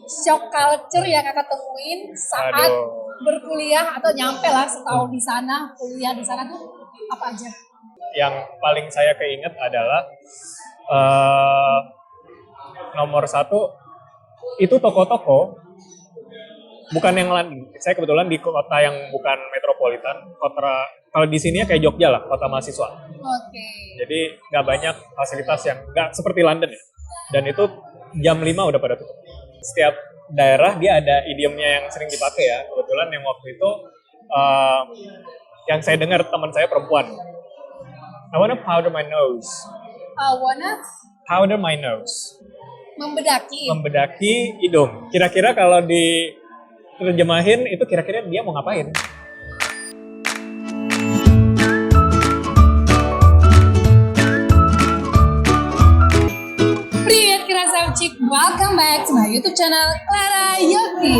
shock culture yang kakak temuin saat berkuliah atau nyampe lah setahun di sana, kuliah di sana tuh apa aja? Yang paling saya keinget adalah nomor satu itu toko-toko bukan yang lain. Saya kebetulan di kota yang bukan metropolitan, kota kalau di sini ya kayak Jogja lah, kota mahasiswa. Oke. Jadi nggak banyak fasilitas yang nggak seperti London ya. Dan itu jam 5 udah pada tutup. Setiap daerah dia ada idiomnya yang sering dipakai ya. Kebetulan yang waktu itu yang saya dengar teman saya perempuan. I wanna powder my nose. Wanna Powder my nose. membedaki. Membedaki hidung. Kira-kira kalau diterjemahin itu kira-kira dia mau ngapain? Welcome back to my YouTube channel Clara Yogi.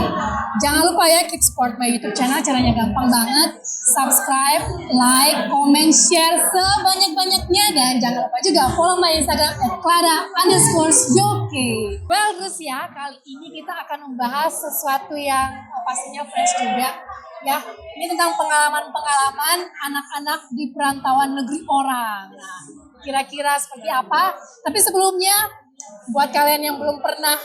Jangan lupa ya keep support my YouTube channel, caranya gampang banget. Subscribe, like, comment, share sebanyak-banyaknya, dan jangan lupa juga follow my Instagram @clara_yogi. Well terus ya, kali ini kita akan membahas sesuatu yang pastinya fresh juga ya. Ini tentang pengalaman-pengalaman anak-anak di perantauan negeri orang. Nah, kira-kira seperti apa? Tapi sebelumnya, buat kalian yang belum pernah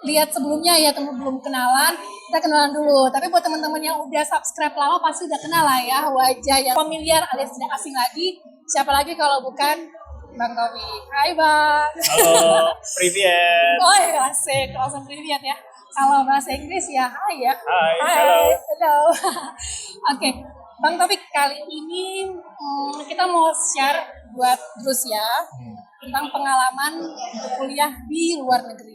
lihat sebelumnya ya, belum kenalan, kita kenalan dulu. Tapi buat teman-teman yang udah subscribe lama pasti udah kenal lah ya, wajah yang familiar alias tidak asing lagi. Siapa lagi kalau bukan Bang Tommy. Hai Bang. Halo, privyet. Oh ya, asik, langsung privyet ya. Kalau bahasa Inggris ya hai ya. Hai, halo. Hello. Oke, Bang Tommy, kali ini kita mau share buat terus ya tentang pengalaman berkuliah di luar negeri.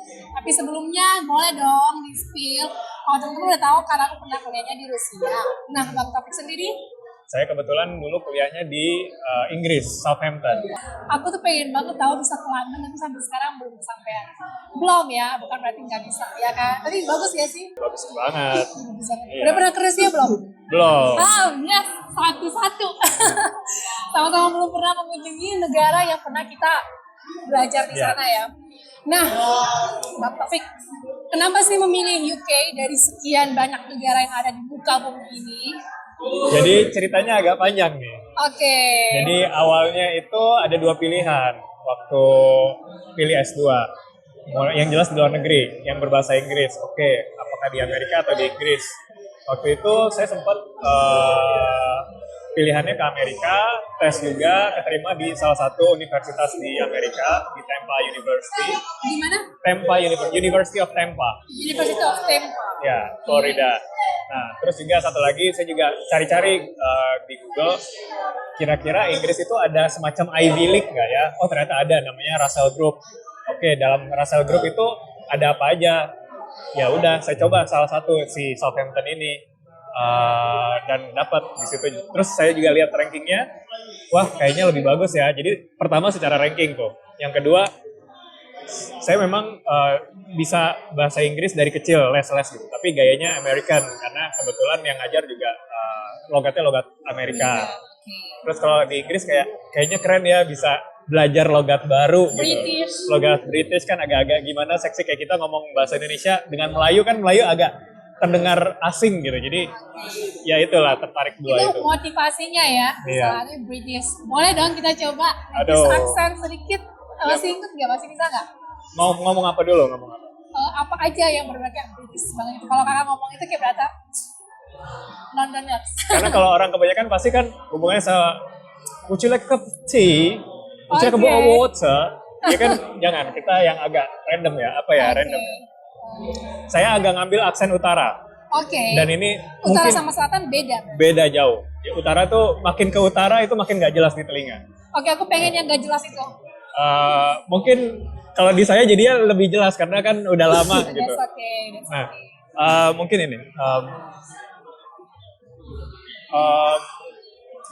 Tapi sebelumnya boleh dong di-spill, kalau teman-teman udah tahu karena aku pernah kuliahnya di Rusia. Nah, Bang Taufik sendiri? Saya kebetulan dulu kuliahnya di Inggris, Southampton. Aku tuh pengen banget tahu bisa ke London, tapi sampai sekarang belum sampai. Belum ya, bukan berarti nggak bisa ya kan? Tapi bagus ya sih? Bagus banget. Iya. Udah pernah ke Rusia belum? Belum. Oh yes, satu-satu. Sama-sama belum pernah mengunjungi negara yang pernah kita belajar di sana ya. Nah, Bang Taufik, kenapa sih memilih UK dari sekian banyak negara yang ada di muka bumi ini? Jadi ceritanya agak panjang nih. Oke. Jadi awalnya itu ada dua pilihan waktu pilih S2. Yang jelas di luar negeri, yang berbahasa Inggris. Oke, apakah di Amerika atau di Inggris? Waktu itu saya sempat pilihannya ke Amerika, tes juga, keterima di salah satu universitas di Amerika, di Tampa University. Di mana? Tampa University of Tampa. University of Tampa. Ya, Florida. Nah, terus juga satu lagi saya juga cari-cari di Google, kira-kira Inggris itu ada semacam Ivy League nggak ya? Oh ternyata ada, namanya Russell Group. Oke, dalam Russell Group itu ada apa aja? Ya udah, saya coba salah satu si Southampton ini. Dan dapat di situ. Terus saya juga lihat rankingnya, wah kayaknya lebih bagus ya. Jadi pertama secara ranking tuh. Yang kedua, saya memang bisa bahasa Inggris dari kecil, les-les gitu. Tapi gayanya American karena kebetulan yang ngajar juga logatnya logat Amerika. Terus kalau di Inggris kayaknya keren ya, bisa belajar logat baru gitu. Logat British kan agak-agak gimana, seksi kayak kita ngomong bahasa Indonesia dengan Melayu kan, Melayu agak terdengar asing gitu. Jadi ya itulah tertarik dua itu. Itu motivasinya ya. Iya. Soalnya British. Boleh dong kita coba. Aduh. Bisa aksen sedikit. Masih inget nggak? Masih bisa nggak? Mau ngomong apa dulu? Ngomong apa? Apa aja yang benar-benar kayak British banget. Kalau kakak ngomong itu kayak berata Londoners. Karena kalau orang kebanyakan pasti kan hubungannya sama would you like a cup of tea? Would you like a bowl of water? Ya kan jangan, kita yang agak random ya. Apa ya random? Saya agak ngambil aksen utara. Oke. Dan ini utara mungkin sama selatan beda. Beda jauh. Ya, utara tuh makin ke utara itu makin nggak jelas di telinga. Oke, aku pengen yang nggak jelas itu. Mungkin kalau di saya jadinya lebih jelas karena kan udah lama gitu. Nah, mungkin ini.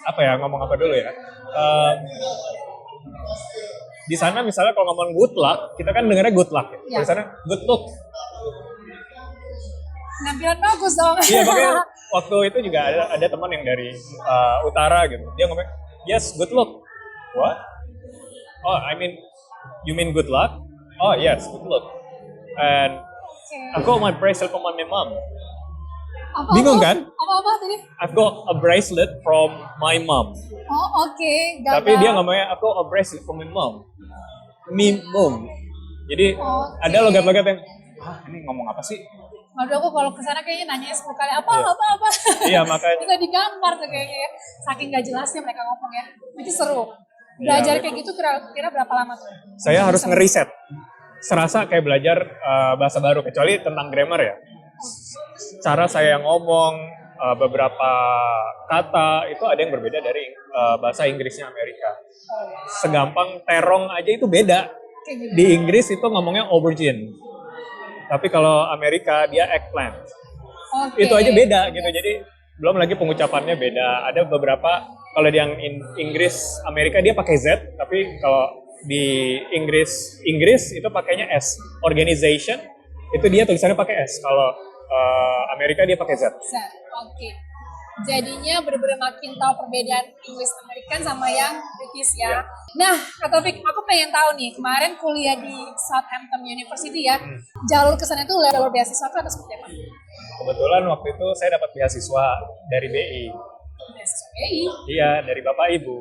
Apa ya, ngomong apa dulu ya? Di sana misalnya kalau ngomong good luck, kita kan dengarnya good luck ya. Di sana good luck. Penampilan bagus dong. Iya, makanya waktu itu juga ada teman yang dari utara gitu. Dia ngomong, yes, good luck. What? Oh, you mean good luck? Oh, yes, good luck. And I've got my bracelet from my mom. Apa, Bingung kan? Apa tadi? I've got a bracelet from my mom. Oh oke. Tapi dia ngomongnya I've got a bracelet from my mom. Mom. Jadi Oke. ada logat-logat yang, ini ngomong apa sih? Waduh aku kalau kesana kayaknya nanya 10 kali apa. Iya makanya. Bisa digambar tuh kayaknya ya. Saking gak jelasnya mereka ngomong ya. Itu seru. Iya, Belajar betul. kayak gitu kira-kira berapa lama tuh? Saya harus ngeriset. Serasa kayak belajar bahasa baru, kecuali tentang grammar ya. Cara saya ngomong, beberapa kata, itu ada yang berbeda dari bahasa Inggrisnya Amerika. Segampang terong aja itu beda. Kayak gitu. Di Inggris itu ngomongnya aubergine. Tapi kalau Amerika dia eggplant. Oke. Itu aja beda gitu. Jadi belum lagi pengucapannya beda. Ada beberapa, kalau di yang Inggris Amerika dia pakai Z, tapi kalau di Inggris itu pakainya S. Organization itu dia tulisannya pakai S. Kalau Amerika dia pakai Z. Oke. Jadinya bener-bener makin tahu perbedaan Inggris American sama yang British ya. Ya. Nah, Kak Taufik, aku pengen tahu nih, kemarin kuliah di Southampton University ya, jalur kesana itu jalur beasiswa atau seperti apa? Kebetulan waktu itu saya dapat beasiswa dari BI. Beasiswa BI. Iya, dari Bapak Ibu.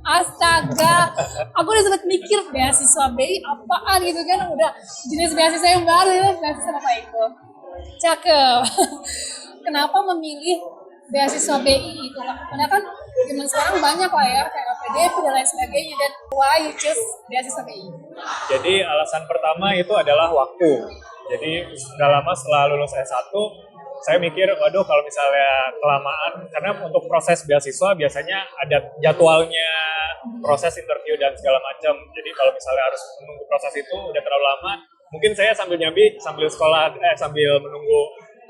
Astaga, aku udah sempet mikir beasiswa BI apaan gitu kan, udah jenis beasiswa yang baru ya, beasiswa Bapak Ibu. Cakep. Kenapa memilih beasiswa BI itu? Karena kan zaman sekarang banyak lah ya, kayak PDP dan lain sebagainya, dan why you choose beasiswa BI? Jadi alasan pertama itu adalah waktu. Jadi gak lama setelah lulus S1, saya mikir, waduh kalau misalnya kelamaan, karena untuk proses beasiswa biasanya ada jadwalnya, proses interview dan segala macam. Jadi kalau misalnya harus menunggu proses itu udah terlalu lama, mungkin saya sambil nyambi, sambil sekolah, sambil menunggu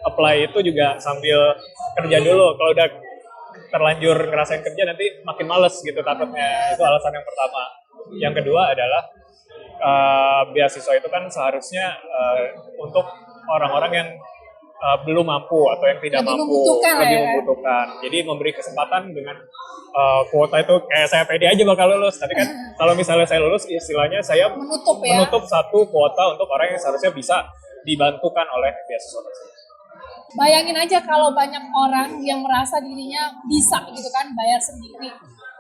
apply itu juga sambil kerja dulu. Kalau udah terlanjur ngerasain kerja nanti makin males gitu takutnya. Itu alasan yang pertama. Yang kedua adalah beasiswa itu kan seharusnya untuk orang-orang yang belum mampu atau yang tidak Lebih mampu, membutuhkan lebih ya. membutuhkan. Jadi memberi kesempatan dengan kuota itu kayak saya pede aja bakal lulus. Tapi kan kalau misalnya saya lulus, istilahnya saya Menutup ya. menutup satu kuota untuk orang yang seharusnya bisa dibantukan oleh beasiswa tersebut. Bayangin aja kalau banyak orang yang merasa dirinya bisa gitu kan, bayar sendiri,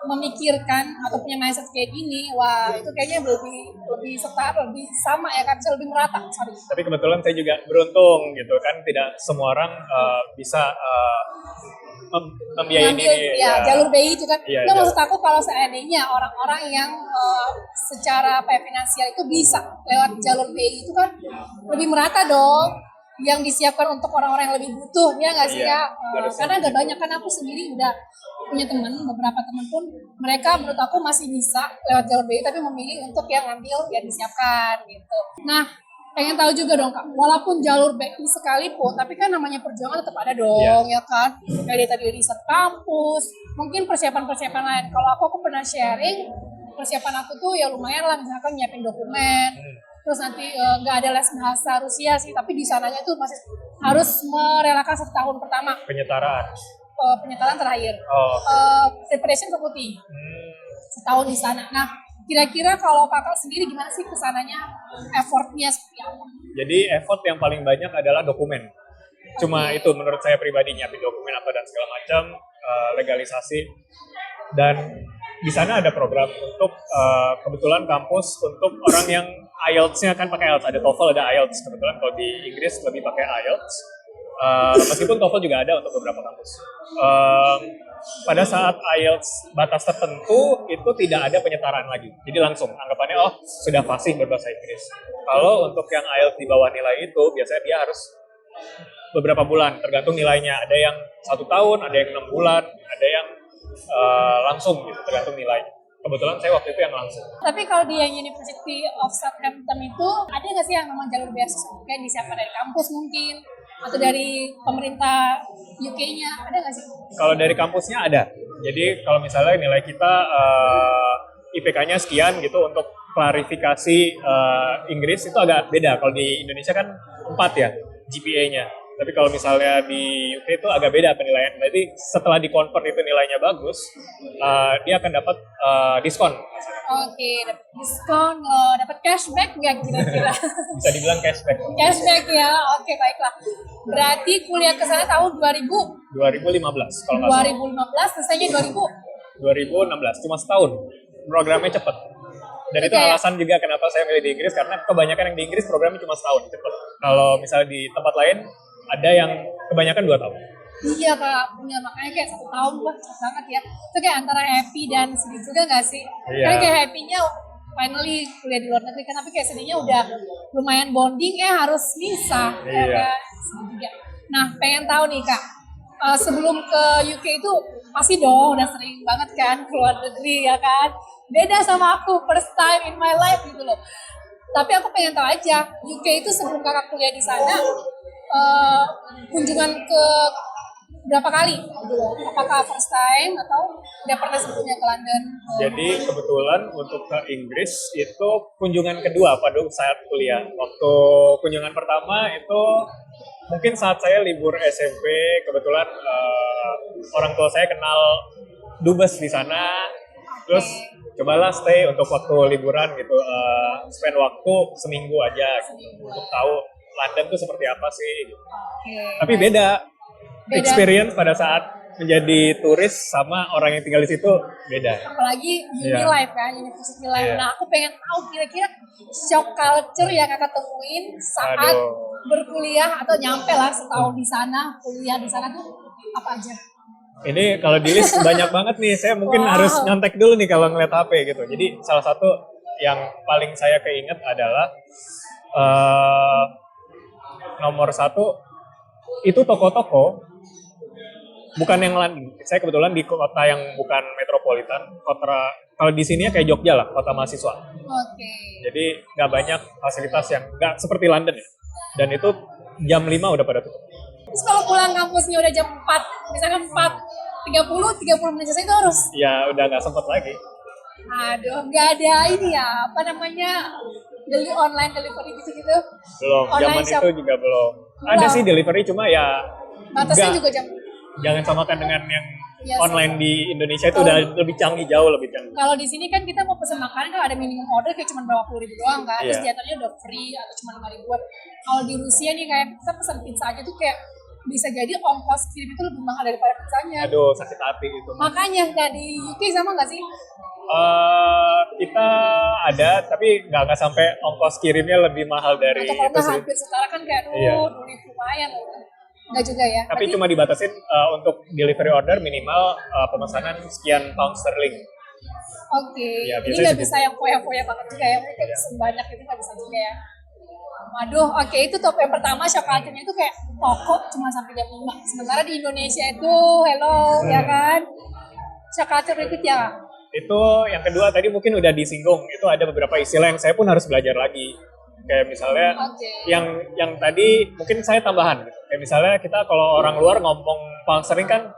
memikirkan atau punya mindset kayak gini, wah itu kayaknya lebih setara, lebih sama ya kan, bisa lebih merata. Sorry. Tapi kebetulan saya juga beruntung gitu kan, tidak semua orang bisa membiayai Ngambil diri. ya, jalur BI itu kan. Iya, Nah, jalur. maksud aku kalau seandainya orang-orang yang secara finansial itu bisa lewat jalur BI itu kan lebih merata dong, yang disiapkan untuk orang-orang yang lebih butuh, ya nggak sih Iya, ya? harusnya. Karena nggak banyak kan, aku sendiri udah punya teman, beberapa teman pun mereka menurut aku masih bisa lewat jalur BI tapi memilih untuk yang ngambil yang disiapkan gitu. Nah, pengen tahu juga dong Kak, walaupun jalur BI sekalipun, tapi kan namanya perjuangan tetap ada dong, ya kan? Dari tadi riset kampus, mungkin persiapan-persiapan lain. Kalau aku pernah sharing, persiapan aku tuh ya lumayan lah, misalkan nyiapin dokumen, terus nanti nggak ada les bahasa Rusia sih, tapi di sananya tuh masih harus merelakan 1 tahun pertama Penyetaraan. penyetaraan terakhir. Oh. Preparation ke putih. Setahun di sana. Nah, kira-kira kalau kakak sendiri gimana sih kesananya, effortnya seperti apa? Jadi effort yang paling banyak adalah dokumen. Cuma itu menurut saya pribadi, nyiapin dokumen apa dan segala macam, legalisasi. Dan di sana ada program untuk kebetulan kampus untuk orang yang IELTS-nya kan pakai IELTS, ada TOEFL, ada IELTS. Kebetulan kalau di Inggris lebih pakai IELTS. Meskipun TOEFL juga ada untuk beberapa kampus. Pada saat IELTS batas tertentu itu tidak ada penyetaraan lagi. Jadi langsung anggapannya sudah fasih berbahasa Inggris. Kalau untuk yang IELTS di bawah nilai itu biasanya dia harus beberapa bulan, tergantung nilainya. Ada yang 1 tahun, ada yang 6 bulan, ada yang langsung gitu, tergantung nilainya. Kebetulan saya waktu itu yang langsung. Tapi kalau di yang University of Southampton itu ada nggak sih yang memang jalur beasiswa kayak disiapkan dari kampus mungkin atau dari pemerintah UK-nya, ada nggak sih? Kalau dari kampusnya ada. Jadi kalau misalnya nilai kita IPK-nya sekian gitu, untuk klarifikasi Inggris itu agak beda. Kalau di Indonesia kan 4 ya GPA-nya. Tapi kalau misalnya di UK itu agak beda penilaian. Berarti setelah di-convert itu nilainya bagus, dia akan dapat diskon. Oke, dapat diskon loh, dapat cashback nggak kira-kira? Bisa dibilang cashback. Cashback ya, oke baiklah. Berarti kuliah ke sana tahun 2015 kalau nggak salah. 2015, selesainya 2016, cuma setahun. Programnya cepet. Dan itu Kayak- alasan juga kenapa saya milih di Inggris, karena kebanyakan yang di Inggris programnya cuma setahun, cepet. Kalau misalnya di tempat lain, ada yang kebanyakan 2 tahun. Iya kak, punya makanya kayak 1 tahun lah cepet banget ya. Itu kayak antara happy dan sedih juga nggak sih? Iya. Karena kayak happy-nya finally kuliah di luar negeri kan, tapi kayak sedihnya udah lumayan bonding harus misah. Iya. Kayak sedih juga. Nah pengen tahu nih kak, sebelum ke UK itu pasti dong udah sering banget kan keluar negeri ya kan? Beda sama aku, first time in my life gitu loh. Tapi aku pengen tahu aja, UK itu sebelum kakak kuliah di sana, kunjungan ke berapa kali gitu loh? Apakah first time atau udah pernah sebelumnya ke London? Jadi kebetulan untuk ke Inggris itu kunjungan kedua pada saat kuliah. Waktu kunjungan pertama itu mungkin saat saya libur SMP, kebetulan orang tua saya kenal dubes di sana. Terus cobalah stay untuk waktu liburan gitu, spend waktu seminggu aja gitu, untuk tahu London tuh seperti apa sih. Gitu. Oke. Tapi beda Beda. experience pada saat menjadi turis sama orang yang tinggal di situ beda. Apalagi uni Iya. life kan, university life. Iya. Nah aku pengen tahu kira-kira shock culture yang kakak temuin saat Aduh. berkuliah atau nyampe lah setahun di sana, kuliah di sana tuh apa aja? Ini kalau di list banyak banget nih, saya mungkin Wow. harus nyontek dulu nih kalau ngeliat HP gitu. Jadi salah satu yang paling saya keinget adalah nomor 1 itu toko-toko bukan yang London. Saya kebetulan di kota yang bukan metropolitan, kota kalau di sini kayak Jogja lah, kota mahasiswa. Oke. Jadi nggak banyak fasilitas yang nggak seperti London ya. Dan itu jam 5 udah pada tutup. Terus kalau pulang kampusnya udah jam 4, misalkan 4:30 menit selesai itu harus, Ya udah nggak sempet lagi. aduh nggak ada ini ya, apa namanya, online delivery gitu-gitu. Belum, Online zaman shop. itu juga belum. Ada Belum. sih delivery, cuma ya Batasnya nggak. juga jam. Jangan samakan dengan yang Iya sih. online di Indonesia itu udah lebih canggih, jauh lebih canggih. Kalau di sini kan kita mau pesen makanan kalau ada minimum order kayak cuma berapa puluh ribu doang kan, terus Iya. jatuhnya udah free atau cuma 5 ribuan. Kalau di Rusia nih kayak kita pesen pizza aja tuh kayak bisa jadi ongkos kirim itu lebih mahal daripada pizzanya. Aduh, sakit hati itu. Makanya nggak di UK sama nggak sih? Kita ada, tapi nggak sampai ongkos kirimnya lebih mahal dari Atau kalau itu nggak sih. hampir setara kan kayak Iya. 2 ribu lumayan loh. Nggak juga ya. Tapi Berarti- cuma dibatasin untuk delivery order minimal pemesanan sekian pound sterling. Oke, Ya, ini biasanya nggak segitu. bisa yang foya-foya banget juga ya, kayak pesen banyak itu nggak bisa juga ya. Waduh, oke itu top yang pertama shock culture-nya itu kayak toko cuma sampai jam 5. Sementara di Indonesia itu, hello, ya kan? Shock culture berikutnya. Itu yang kedua tadi mungkin udah disinggung, itu ada beberapa istilah yang saya pun harus belajar lagi. Kayak misalnya Oke. yang tadi mungkin saya tambahan gitu. Kayak misalnya kita kalau orang luar ngomong pound sterling kan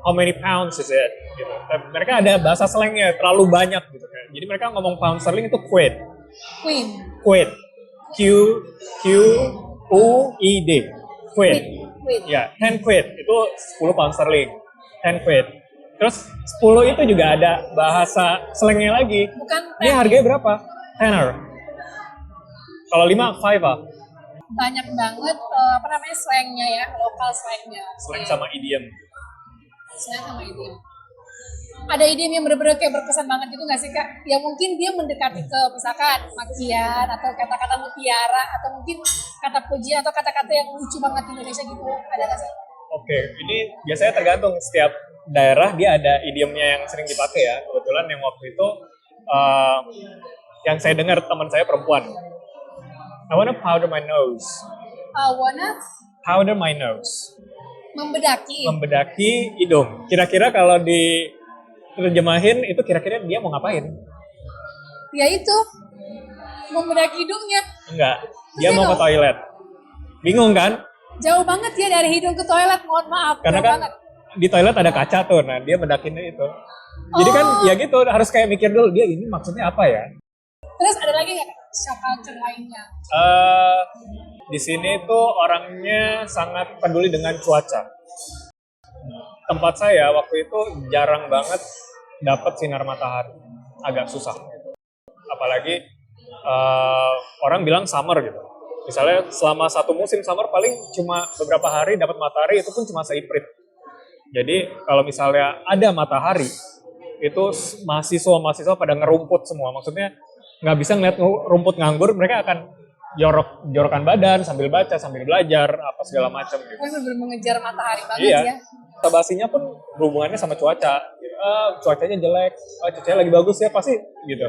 how many pounds is it gitu. Dan mereka ada bahasa slangnya terlalu banyak gitu kan. Jadi mereka ngomong pound sterling itu quid. Queen. Quid. Q U I D. Quid. Quid. Ya, 10 quid itu 10 pound sterling. 10 quid. Terus 10 itu juga ada bahasa slangnya lagi. Bukan Ini harganya berapa? Tenner. Kalau 5, 5 ah. banyak banget apa namanya slangnya ya, lokal slangnya. Slang sama idiom. Slang sama idiom. Ada idiom yang bener-bener kayak berkesan banget gitu nggak sih kak? Ya mungkin dia mendekati ke misalkan makian atau kata-kata mutiara atau mungkin kata pujian atau kata-kata yang lucu banget di Indonesia gitu. Ada nggak sih? Oke, ini biasanya tergantung setiap daerah dia ada idiomnya yang sering dipakai ya. Kebetulan yang waktu itu yang saya dengar teman saya perempuan. I wanna powder my nose. Wanna Powder my nose. membedaki. Membedaki hidung. Kira-kira kalau diterjemahin itu kira-kira dia mau ngapain? Ya itu membedaki hidungnya. Enggak. Dia Terus mau dia ke toilet. Bingung kan? Jauh banget ya dari hidung ke toilet. Mohon maaf. Karena jauh kan banget. di toilet ada kaca tuh. Nah, dia bedakinnya itu. Jadi kan Oh. ya gitu harus kayak mikir dulu dia ini maksudnya apa ya? Terus ada lagi nggak shock culture lainnya? Di sini tuh orangnya sangat peduli dengan cuaca. Tempat saya waktu itu jarang banget dapat sinar matahari, agak susah. Apalagi orang bilang summer gitu. Misalnya selama satu musim summer paling cuma beberapa hari dapat matahari, itu pun cuma seiprit. Jadi kalau misalnya ada matahari, itu mahasiswa-mahasiswa pada ngerumput semua. Maksudnya nggak bisa ngeliat rumput nganggur, mereka akan jorokan badan sambil baca, sambil belajar, apa segala macam gitu. Benar-benar mengejar matahari banget Iya. ya. Basa-basinya pun berhubungannya sama cuaca. Cuacanya jelek, cuacanya lagi bagus ya pasti gitu.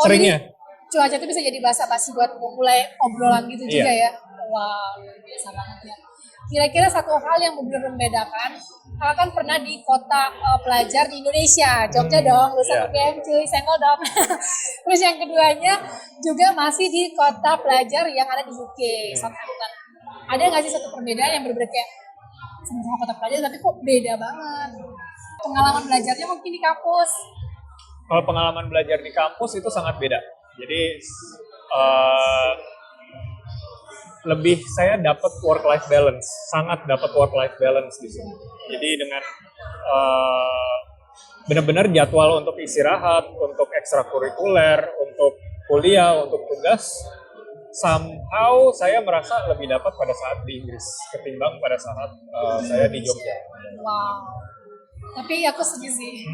Seringnya. Jadi cuaca itu bisa jadi basa-basi buat memulai obrolan gitu juga Iya. ya. Wah, luar biasa banget ya. Kira-kira satu hal yang benar-benar membedakan, kakak kan pernah di kota pelajar di Indonesia, Jogja dong, lulusan Iya. UGM cuy, senggol dong. Terus yang keduanya juga masih di kota pelajar yang ada di UK, Southampton. Ada nggak sih satu perbedaan yang benar-benar kayak sama kota pelajar tapi kok beda banget? Pengalaman belajarnya mungkin di kampus. Kalau pengalaman belajar di kampus itu sangat beda. Jadi lebih saya dapat work life balance, sangat dapat work life balance di sini. Jadi dengan benar-benar jadwal untuk istirahat, untuk ekstrakurikuler, untuk kuliah, untuk tugas, somehow saya merasa lebih dapat pada saat di Inggris ketimbang pada saat saya di Jogja. Wow. Tapi aku setuju sih.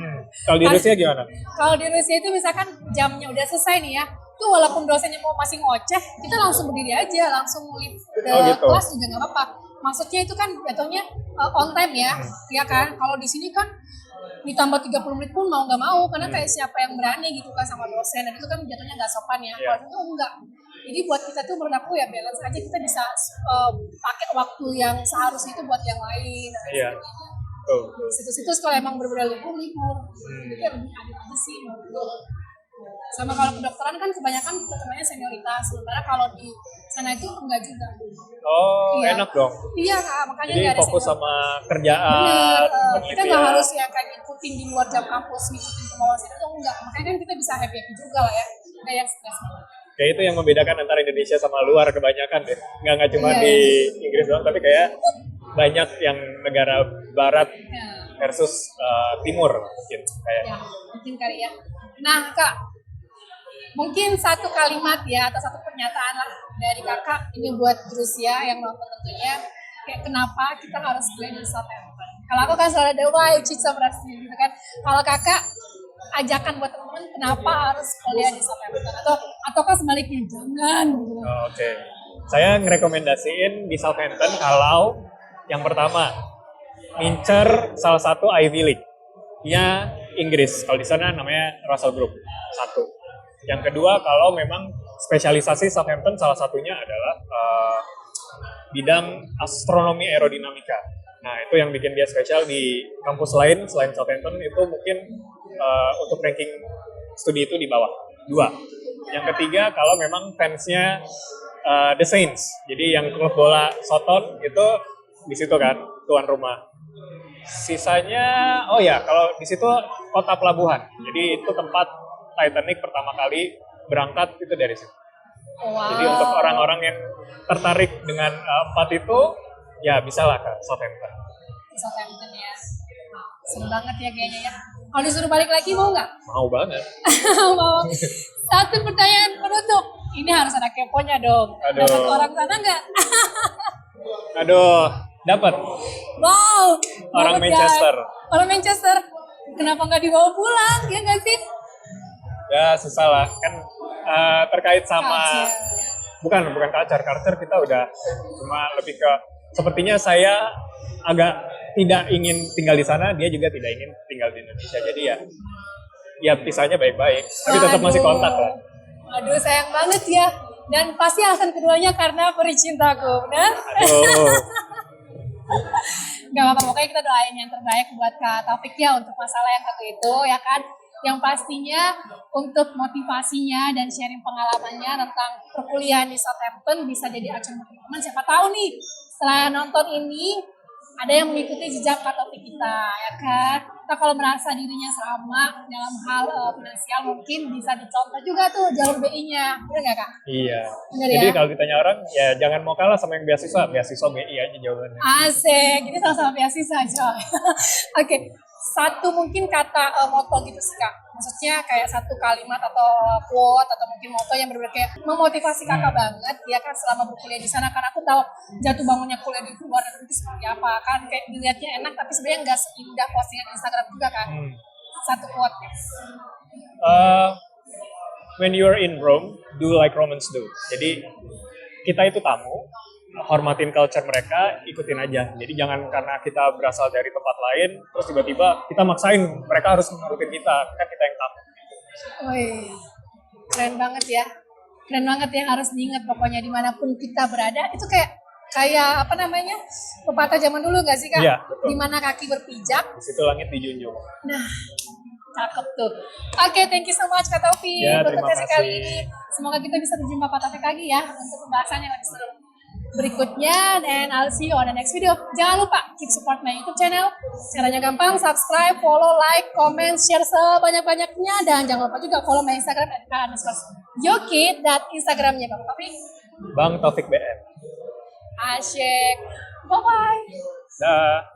Kalau di Rusia gimana? Kalau di Rusia itu misalkan jamnya udah selesai nih ya, tuh walaupun dosennya mau masih ngoceh, kita langsung berdiri aja, langsung leave ke gitu. kelas juga nggak apa-apa. Maksudnya itu kan jatuhnya on time ya, ya kan? Kalau di sini kan ditambah 30 menit pun mau nggak mau, karena kayak siapa yang berani gitu kan sama dosen, dan itu kan jatuhnya nggak sopan ya. Kalau itu enggak. Jadi buat kita tuh menurut aku ya balance aja, kita bisa pakai waktu yang seharusnya itu buat yang lain. Dan Iya. sebagainya. Tuh. Di situ-situ kalau emang benar-benar libur, itu ya lebih adil aja sih menurut. Sama kalau kedokteran kan kebanyakan temannya senioritas, sementara kalau di sana itu enggak juga. Oh, Iya. enak dong. Iya Kak, makanya Jadi nggak ada fokus senior. sama kerjaan, Bener, kita penelitian. nggak harus ya kayak ngikutin di luar jam kampus, ngikutin kemauan sini tuh enggak. Makanya kan kita bisa happy juga lah ya, nggak yang stres banget. Kayak itu yang membedakan antara Indonesia sama luar kebanyakan deh. Nggak cuma Iya, di Inggris doang, tapi kayak banyak yang negara barat Ya, versus timur mungkin kayak. ya, mungkin kali ya. Nah Kak, mungkin satu kalimat ya atau satu pernyataan lah dari kakak ini buat Rusia yang nonton tentunya, kayak kenapa kita harus kuliah di Southampton. Kalau aku kan selalu ada why choose Southampton gitu kan. Kalau kakak ajakan buat teman-teman kenapa harus kuliah di Southampton ataukah sebaliknya jangan gitu. Oke. Saya ngerekomendasiin di Southampton kalau yang pertama ngincer salah satu Ivy League-nya Inggris. Kalau di sana namanya Russell Group. Satu. Yang kedua kalau memang spesialisasi Southampton salah satunya adalah bidang astronomi aerodinamika. Nah, itu yang bikin dia spesial di kampus lain selain Southampton itu mungkin untuk ranking studi itu di bawah. Dua. Yang ketiga, kalau memang fansnya The Saints, jadi yang klub bola Soton itu di situ kan, tuan rumah. Sisanya, oh ya, kalau di situ kota pelabuhan, jadi itu tempat Titanic pertama kali berangkat itu dari situ. Wow. Jadi untuk orang-orang yang tertarik dengan empat itu, ya bisa lah ke Southampton. Southampton ya. Nah, seru banget ya kayaknya ya. Kalau disuruh balik lagi mau nggak? Mau banget. Mau. Satu pertanyaan penutup. Ini harus ada keponya dong. Aduh. Dapat orang sana nggak? Aduh, dapat. Wow. Orang dapet, Manchester. guys. Orang Manchester. Kenapa nggak dibawa pulang? Ya nggak sih? Ya susah lah, kan terkait sama Culture. bukan culture kita udah cuma lebih ke sepertinya saya agak tidak ingin tinggal di sana, dia juga tidak ingin tinggal di Indonesia, jadi ya pisahnya baik-baik, tapi tetap masih kontak lah. Aduh sayang banget ya. Dan pasti alasan keduanya karena peri cintaku, benar? Aduh, Gak apa-apa, pokoknya kita doain yang terbaik buat Kak Taufik ya untuk masalah yang satu itu ya kan. Yang pastinya untuk motivasinya dan sharing pengalamannya tentang perkuliahan di Southampton bisa jadi acuan buat teman-teman. Siapa tahu nih setelah nonton ini ada yang mengikuti jejak Kak Taufik kita ya kan. Atau kalau merasa dirinya sama dalam hal finansial mungkin bisa dicontoh juga tuh jalur BI-nya. Bener nggak Kak? Iya. Bener Jadi ya? kalau ditanya orang, ya jangan mau kalah sama yang beasiswa BI aja jawabannya. Asik, ini sama-sama beasiswa coy. Oke, satu mungkin kata moto gitu sih Kak. Maksudnya kayak satu kalimat atau quote atau mungkin moto yang benar-benar kayak memotivasi Kakak banget ya kan selama berkuliah di sana. Karena aku tahu jatuh bangunnya kuliah di luar negeri itu seperti apa kan. Kayak dilihatnya enak tapi sebenarnya nggak seindah postingan Instagram juga kan. Satu quote. When you're in Rome, do like Romans do. Jadi kita itu tamu, hormatin culture mereka, ikutin aja. Jadi jangan karena kita berasal dari tempat lain, terus tiba-tiba kita maksain mereka harus menurutin kita, kan kita yang tamu. Wih, keren banget ya. Keren banget ya, harus diingat pokoknya dimanapun kita berada. Itu kayak apa namanya, pepatah zaman dulu nggak sih Kak? Iya, betul. Dimana kaki berpijak. Di situ langit dijunjung. Nah, cakep tuh. Oke, thank you so much Kak Taufik Ya, untuk terima sesi kasih. kali ini. Semoga kita bisa berjumpa Pak Taufik lagi ya untuk pembahasan yang lebih seru berikutnya, dan I'll see you on the next video. Jangan lupa keep support my YouTube channel. Caranya gampang, subscribe, follow, like, comment, share sebanyak-banyaknya, dan jangan lupa juga follow my Instagram @yoki dan Instagramnya Bang Taufik. Bang Taufik BM. Asyik. Bye bye. Dah.